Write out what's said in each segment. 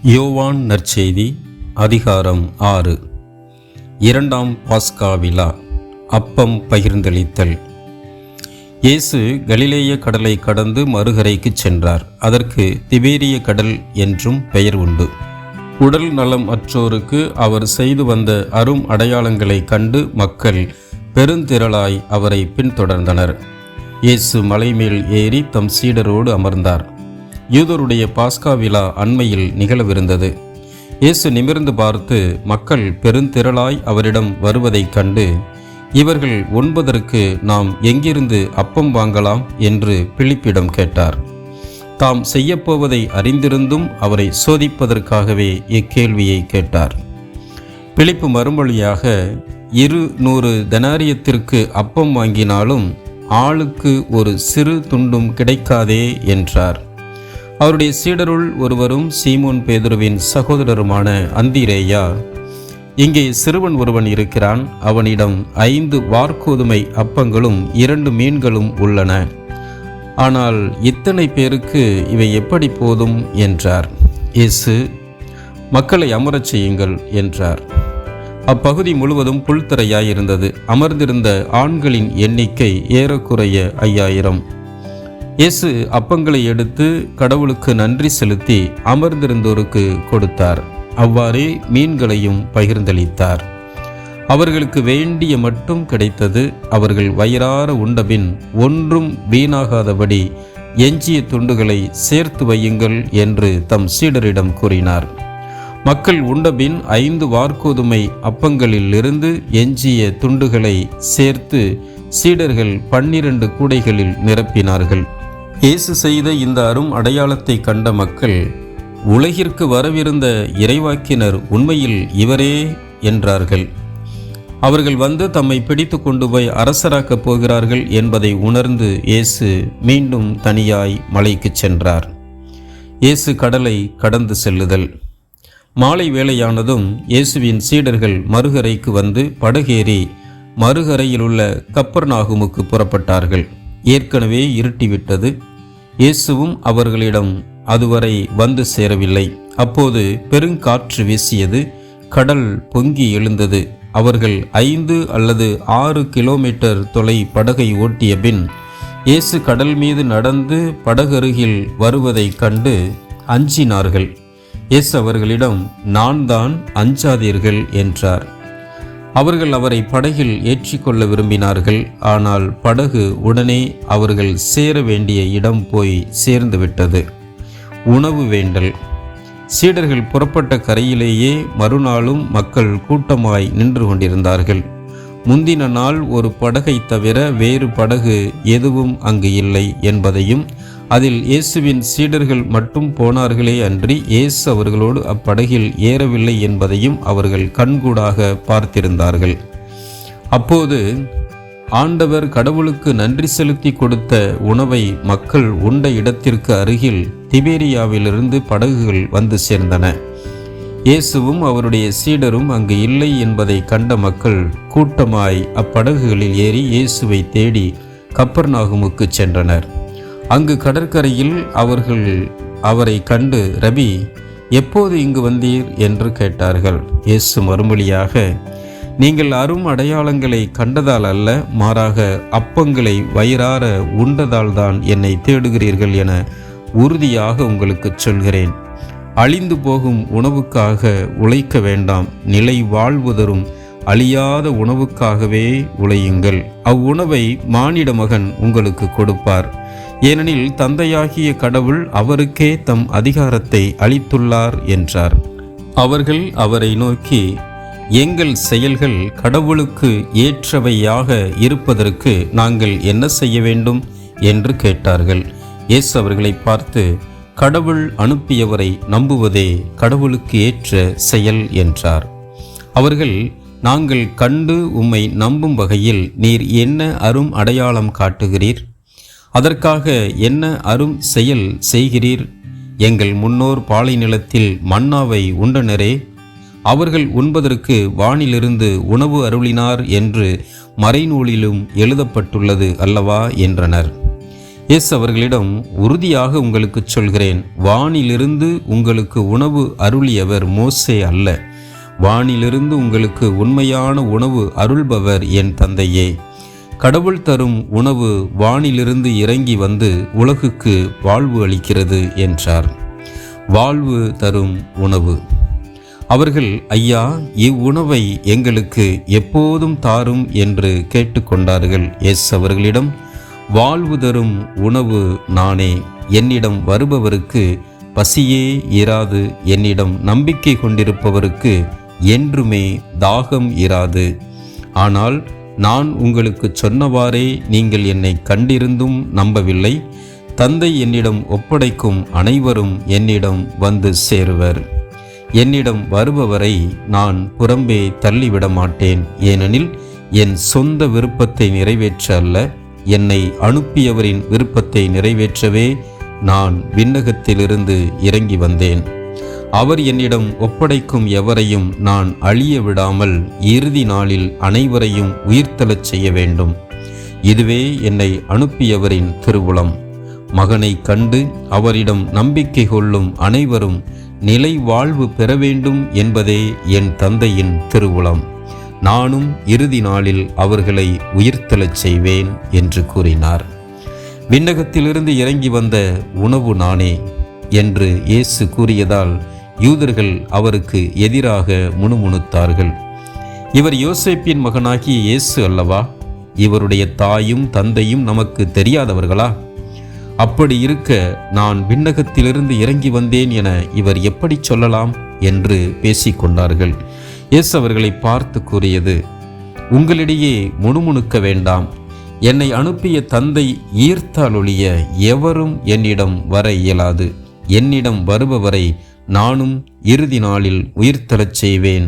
யோவான் நற்செய்தி அதிகாரம் 6. இரண்டாம் பாஸ்கா விழா. அப்பம் பகிர்ந்தளித்தல். இயேசு கலிலேய கடலை கடந்து மறுகரைக்கு சென்றார். அதற்கு திபேரிய கடல் என்றும் பெயர் உண்டு. உடல் நலம் அற்றோருக்கு அவர் செய்து வந்த அரும் அடையாளங்களை கண்டு மக்கள் பெருந்திரளாய் அவரை பின்தொடர்ந்தனர். இயேசு மலைமேல் ஏறி தம் சீடரோடு அமர்ந்தார். யூதருடைய பாஸ்கா விழா அண்மையில் நிகழவிருந்தது. இயேசு நிமிர்ந்து பார்த்து மக்கள் பெருந்திரளாய் அவரிடம் வருவதைக் கண்டு, இவர்கள் உண்பதற்கு நாம் எங்கிருந்து அப்பம் வாங்கலாம் என்று பிலிப்பிடம் கேட்டார். தாம் செய்யப்போவதை அறிந்திருந்தும் அவரை சோதிப்பதற்காகவே இக்கேள்வியை கேட்டார். பிலிப்பு மறுமொழியாக, 200 தெனாரியத்திற்கு அப்பம் வாங்கினாலும் ஆளுக்கு ஒரு சிறு துண்டும் கிடைக்காதே என்றார். அவருடைய சீடருள் ஒருவரும் சீமோன் பேதுருவின் சகோதரருமான அந்திரேயா, இங்கே சிறுவன் ஒருவன் இருக்கிறான், அவனிடம் 5 வார்கோதுமை அப்பங்களும் 2 மீன்களும் உள்ளன. ஆனால் இத்தனை பேருக்கு இவை எப்படி போதும் என்றார். இயேசு, மக்களை அமரச் செய்யுங்கள் என்றார். அப்பகுதி முழுவதும் புல்தரையாயிருந்தது. அமர்ந்திருந்த ஆண்களின் எண்ணிக்கை ஏறக்குறைய 5000. இயேசு அப்பங்களை எடுத்து கடவுளுக்கு நன்றி செலுத்தி அமர்ந்திருந்தோருக்கு கொடுத்தார். அவ்வாறே மீன்களையும் பகிர்ந்தளித்தார். அவர்களுக்கு வேண்டிய மட்டும் கிடைத்தது. அவர்கள் வயிறார உண்டபின் ஒன்றும் வீணாகாதபடி எஞ்சிய துண்டுகளை சேர்த்து வையுங்கள் என்று தம் சீடரிடம் கூறினார். மக்கள் உண்டபின் 5 வார்கோதுமை அப்பங்களிலிருந்து எஞ்சிய துண்டுகளை சேர்த்து சீடர்கள் 12 கூடைகளில் நிரப்பினார்கள். இயேசு செய்த இந்த அரும் அடையாளத்தை கண்ட மக்கள், உலகிற்கு வரவிருந்த இறைவாக்கினர் உண்மையில் இவரே என்றார்கள். அவர்கள் வந்து தம்மை பிடித்து கொண்டு போய் அரசராக்கப் போகிறார்கள் என்பதை உணர்ந்து இயேசு மீண்டும் தனியாய் மலைக்கு சென்றார். இயேசு கடலை கடந்து செல்லுதல். மாலை வேளையானதும் இயேசுவின் சீடர்கள் மறுகரைக்கு வந்து படகேறி மறுகரையிலுள்ள கப்பர்நாகுமுக்கு புறப்பட்டார்கள். ஏற்கனவே இருட்டிவிட்டது. இயேசுவும் அவர்களிடம் அதுவரை வந்து சேரவில்லை. அப்போது பெருங்காற்று வீசியது. கடல் பொங்கி எழுந்தது. அவர்கள் 5 அல்லது 6 கிலோமீட்டர் தொலை படகை ஓட்டிய பின் இயேசு கடல் மீது நடந்து படகருகில் வருவதைக் கண்டு அஞ்சினார்கள். இயேசு அவர்களிடம், நான் தான், அஞ்சாதீர்கள் என்றார். அவர்கள் அவரை படகில் ஏற்றிக்கொள்ள விரும்பினார்கள். ஆனால் படகு உடனே அவர்கள் சேர வேண்டிய இடம் போய் சேர்ந்துவிட்டது. உணவு வேண்டல். சீடர்கள் புறப்பட்ட கரையிலேயே மறுநாளும் மக்கள் கூட்டமாய் நின்று கொண்டிருந்தார்கள். முந்தின நாள் ஒரு படகை தவிர வேறு படகு எதுவும் அங்கு இல்லை என்பதையும், அதில் இயேசுவின் சீடர்கள் மட்டும் போனார்களே அன்றி இயேசு அவர்களோடு அப்படகில் ஏறவில்லை என்பதையும் அவர்கள் கண்கூடாக பார்த்திருந்தார்கள். அப்போது ஆண்டவர் கடவுளுக்கு நன்றி செலுத்தி கொடுத்த உணவை மக்கள் உண்ட இடத்திற்கு அருகில் திபேரியாவிலிருந்து படகுகள் வந்து சேர்ந்தன. இயேசுவும் அவருடைய சீடரும் அங்கு இல்லை என்பதை கண்ட மக்கள் கூட்டமாய் அப்படகுகளில் ஏறி இயேசுவை தேடி கப்பர்நாகுமுக்கு சென்றனர். அங்கு கடற்கரையில் அவர்கள் அவரை கண்டு, ரபி, எப்போது இங்கு வந்தீர் என்று கேட்டார்கள். இயேசு மறுமொழியாக, நீங்கள் அரும் அடையாளங்களை கண்டதால் அல்ல, மாறாக அப்பங்களை வயிறார உண்டதால் தான் என்னை தேடுகிறீர்கள் என உறுதியாக உங்களுக்கு சொல்கிறேன். அழிந்து போகும் உணவுக்காக உழைக்க வேண்டாம், நிலை வாழ்வு தரும் அழியாத உணவுக்காகவே உழையுங்கள். அவ்வுணவை மானிட மகன் உங்களுக்கு கொடுப்பார். ஏனெனில் தந்தையாகிய கடவுள் அவருக்கே தம் அதிகாரத்தை அளித்துள்ளார் என்றார். அவர்கள் அவரை நோக்கி, எங்கள் செயல்கள் கடவுளுக்கு ஏற்றவையாக இருப்பதற்கு நாங்கள் என்ன செய்ய வேண்டும் என்று கேட்டார்கள். இயேசு அவர்களை பார்த்து, கடவுள் அனுப்பியவரை நம்புவதே கடவுளுக்கு ஏற்ற செயல் என்றார். அவர்கள், நாங்கள் கண்டு உம்மை நம்பும் வகையில் நீர் என்ன அரும் அடையாளம் காட்டுகிறீர்? அதற்காக என்ன அரும் செயல் செய்கிறீர்? எங்கள் முன்னோர் பாலை நிலத்தில் மன்னாவை உண்டனரே, அவர்கள் உண்பதற்கு வானிலிருந்து உணவு அருளினார் என்று மறைநூலிலும் எழுதப்பட்டுள்ளது அல்லவா என்றனர். இயேசு அவர்களிடம், உறுதியாக உங்களுக்கு சொல்கிறேன், வானிலிருந்து உங்களுக்கு உணவு அருளியவர் மோசே அல்ல, வானிலிருந்து உங்களுக்கு உண்மையான உணவு அருள்பவர் என் தந்தையே. கடவுள் தரும் உணவு வானிலிருந்து இறங்கி வந்து உலகுக்கு வாழ்வு அளிக்கிறது என்றார். வாழ்வு தரும் உணவு. அவர்கள், ஐயா, இவ்வுணவை எங்களுக்கு எப்போதும் தாரும் என்று கேட்டுக்கொண்டார்கள். இயேசு அவர்களிடம், வாழ்வு தரும் உணவு நானே. என்னிடம் வருபவருக்கு பசியே இராது. என்னிடம் நம்பிக்கை கொண்டிருப்பவருக்கு என்றுமே தாகம் இராது. ஆனால் நான் உங்களுக்கு சொன்னவாறே நீங்கள் என்னை கண்டிருந்தும் நம்பவில்லை. தந்தை என்னிடம் ஒப்படைக்கும் அனைவரும் என்னிடம் வந்து சேருவர். என்னிடம் வருபவரை நான் புறம்பே தள்ளிவிட மாட்டேன். ஏனெனில் என் சொந்த விருப்பத்தை நிறைவேற்ற அல்ல, என்னை அனுப்பியவரின் விருப்பத்தை நிறைவேற்றவே நான் விண்ணகத்திலிருந்து இறங்கி வந்தேன். அவர் என்னிடம் ஒப்படைக்கும் எவரையும் நான் அழிய விடாமல் இறுதி நாளில் அனைவரையும் உயிர்த்தெழச் செய்ய வேண்டும். இதுவே என்னை அனுப்பியவரின் திருவுளம். மகனை கண்டு அவரிடம் நம்பிக்கை கொள்ளும் அனைவரும் நிலை வாழ்வு பெற வேண்டும் என்பதே என் தந்தையின் திருவுளம். நானும் இறுதி நாளில் அவர்களை உயிர்த்தெழச் செய்வேன் என்று கூறினார். விண்ணகத்திலிருந்து இறங்கி வந்த உணவு நானே என்று இயேசு கூறியதால் யூதர்கள் அவருக்கு எதிராக முணுமுணுத்தார்கள். இவர் யோசேப்பின் மகனாகிய இயேசு அல்லவா? இவருடைய தாயும் தந்தையும் நமக்கு தெரியாதவர்களா? அப்படி இருக்க நான் விண்ணகத்திலிருந்து இறங்கி வந்தேன் என இவர் எப்படி சொல்லலாம் என்று பேசிக்கொண்டார்கள். இயேசு அவர்களை பார்த்து கூறியது, உங்களிடையே முணுமுணுக்க வேண்டாம். என்னை அனுப்பிய தந்தை ஈர்த்தால் ஒழிய எவரும் என்னிடம் வர இயலாது. என்னிடம் வருபவரை நானும் இறுதி நாளில் உயிர்த்தெழச் செய்வேன்.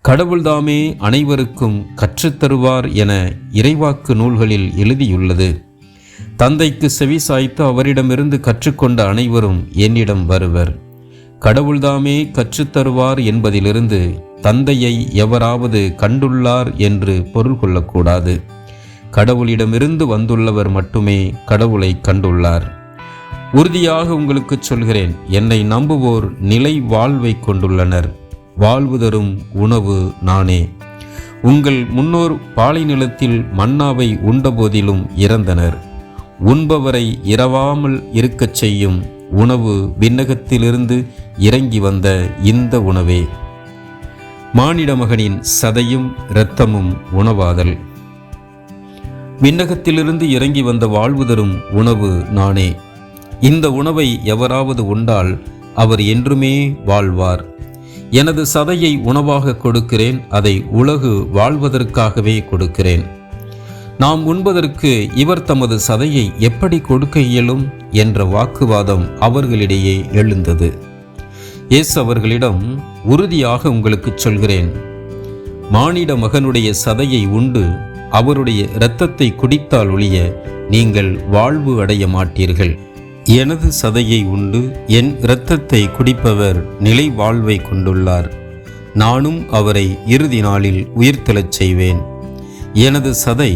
கடவுள்தாமே அனைவருக்கும் கற்றுத்தருவார் என இறைவாக்கு நூல்களில் எழுதியுள்ளது. தந்தைக்கு செவி சாய்த்து அவரிடமிருந்து கற்றுக்கொண்ட அனைவரும் என்னிடம் வருவர். கடவுள்தாமே கற்றுத்தருவார் என்பதிலிருந்து தந்தையை எவராவது கண்டுள்ளார் என்று பொருள் கொள்ளக்கூடாது. கடவுளிடமிருந்து வந்துள்ளவர் மட்டுமே கடவுளை கண்டுள்ளார். உறுதியாக உங்களுக்கு சொல்கிறேன், என்னை நம்புவோர் நிலை வாழ்வை கொண்டுள்ளனர். வாழ்வு தரும் உணவு நானே. உங்கள் முன்னோர் பாலை நிலத்தில் மன்னாவை உண்டபோதிலும் இறந்தனர். உண்பவரை இரவாமல் இருக்கச் செய்யும் உணவு விண்ணகத்திலிருந்து இறங்கி வந்த இந்த உணவே. மானிட மகனின் சதையும் இரத்தமும் உணவாதல். விண்ணகத்திலிருந்து இறங்கி வந்த வாழ்வு தரும் உணவு நானே. இந்த உணவை எவராவது உண்டால் அவர் என்றுமே வாழ்வார். எனது சதையை உணவாக கொடுக்கிறேன், அதை உலகு வாழ்வதற்காகவே கொடுக்கிறேன். நாம் உண்பதற்கு இவர் தமது சதையை எப்படி கொடுக்க இயலும் என்ற வாக்குவாதம் அவர்களிடையே எழுந்தது. இயேசு அவர்களிடம், உறுதியாக உங்களுக்கு சொல்கிறேன், மானிட மகனுடைய சதையை உண்டு அவருடைய இரத்தத்தை குடித்தால் ஒழிய நீங்கள் வாழ்வு அடைய மாட்டீர்கள். எனது சதையை உண்டு என் இரத்தத்தை குடிப்பவர் நிலை வாழ்வை கொண்டுள்ளார். நானும் அவரை இறுதி நாளில் உயிர்த்தெழச் செய்வேன். எனது சதை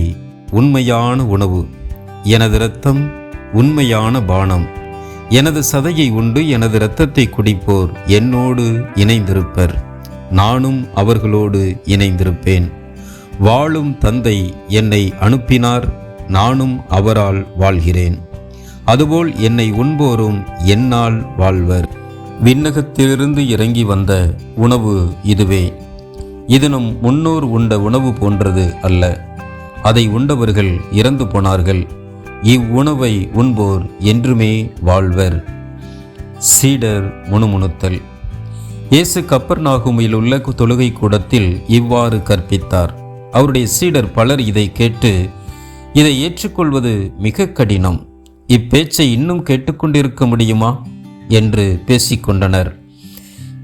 உண்மையான உணவு, எனது இரத்தம் உண்மையான பானம். எனது சதையை உண்டு எனது இரத்தத்தை குடிப்போர் என்னோடு இணைந்திருப்பர், நானும் அவர்களோடு இணைந்திருப்பேன். வாழும் தந்தை என்னை அனுப்பினார், நானும் அவரால் வாழ்கிறேன். அதுபோல் என்னை உண்போரும் என்னால் வாழ்வர். விண்ணகத்திலிருந்து இறங்கி வந்த உணவு இதுவே. இது நம் முன்னோர் உண்ட உணவு போன்றது அல்ல. அதை உண்டவர்கள் இறந்து போனார்கள். இவ்வுணவை உண்போர் என்றுமே வாழ்வர். சீடர் முணுமுணுத்தல். இயேசு கப்பர்நாகுமில் உள்ள தொழுகை கூடத்தில் இவ்வாறு கற்பித்தார். அவருடைய சீடர் பலர் இதை கேட்டு, இதை ஏற்றுக்கொள்வது மிக கடினம், இப்பேச்சை இன்னும் கேட்டுக்கொண்டிருக்க முடியுமா என்று பேசிக்கொண்டனர்.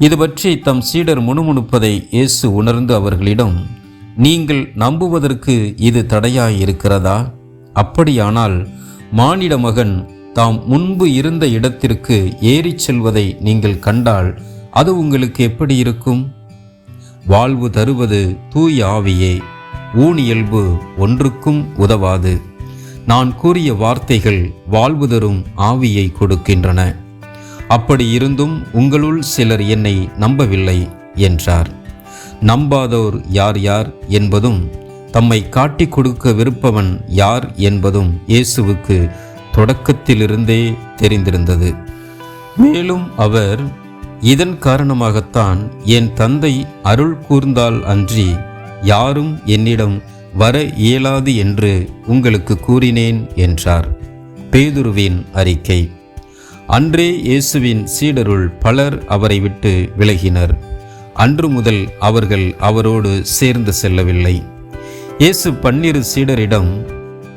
இது பற்றி தம் சீடர் முணுமுணுப்பதை இயேசு உணர்ந்து அவர்களிடம், நீங்கள் நம்புவதற்கு இது தடையாயிருக்கிறதா? அப்படியானால் மானிட மகன் தாம் முன்பு இருந்த இடத்திற்கு ஏறிச் செல்வதை நீங்கள் கண்டால் அது உங்களுக்கு எப்படி இருக்கும்? வாழ்வு தருவது தூய ஆவியே. ஊனியல்பு ஒன்றுக்கும் உதவாது. நான் கூறிய வார்த்தைகள் வாழ்வு தரும் ஆவியை கொடுக்கின்றன. அப்படி இருந்தும் உங்களுள் சிலர் என்னை நம்பவில்லை என்றார். நம்பாதோர் யார் யார் என்பதும் தம்மை காட்டிக் கொடுக்க விருப்பவன் யார் என்பதும் இயேசுவுக்கு தொடக்கத்திலிருந்தே தெரிந்திருந்தது. மேலும் அவர், இதன் காரணமாகத்தான் என் தந்தை அருள் கூர்ந்தால் அன்றி யாரும் என்னிடம் வர இயலாது என்று உங்களுக்கு கூறினேன் என்றார். பேதுருவின் அறிக்கை. அன்றே இயேசுவின் சீடருள் பலர் அவரை விட்டு விலகினர். அன்று முதல் அவர்கள் அவரோடு சேர்ந்து செல்லவில்லை. இயேசு 12 சீடரிடம்,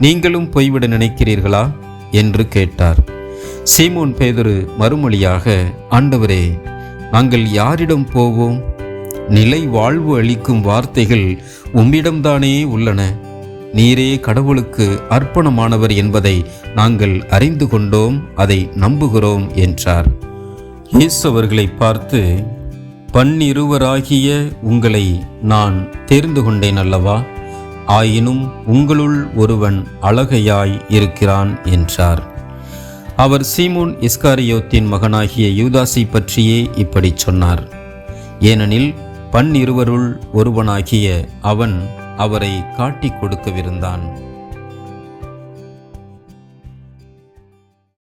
நீங்களும் போய்விட நினைக்கிறீர்களா என்று கேட்டார். சீமோன் பேதுரு மறுமொழியாக, ஆண்டவரே, நாங்கள் யாரிடம் போவோம்? நிலை வாழ்வு அளிக்கும் வார்த்தைகள் உம்மிடம்தானே உள்ளன. நீரே கடவுளுக்கு அர்ப்பணமானவர் என்பதை நாங்கள் அறிந்து கொண்டோம், அதை நம்புகிறோம் என்றார். இயேசு அவர்களை பார்த்து, 12 உங்களை நான் தேர்ந்து கொண்டேன் அல்லவா? ஆயினும் உங்களுள் ஒருவன் அழகையாய் இருக்கிறான் என்றார். அவர் சீமோன் இஸ்காரியோத்தின் மகனாகிய யூதாசை பற்றியே இப்படி சொன்னார். ஏனெனில் 12 ஒருவனாகிய அவன் அவரை காட்டிக் கொடுக்கவிருந்தான்.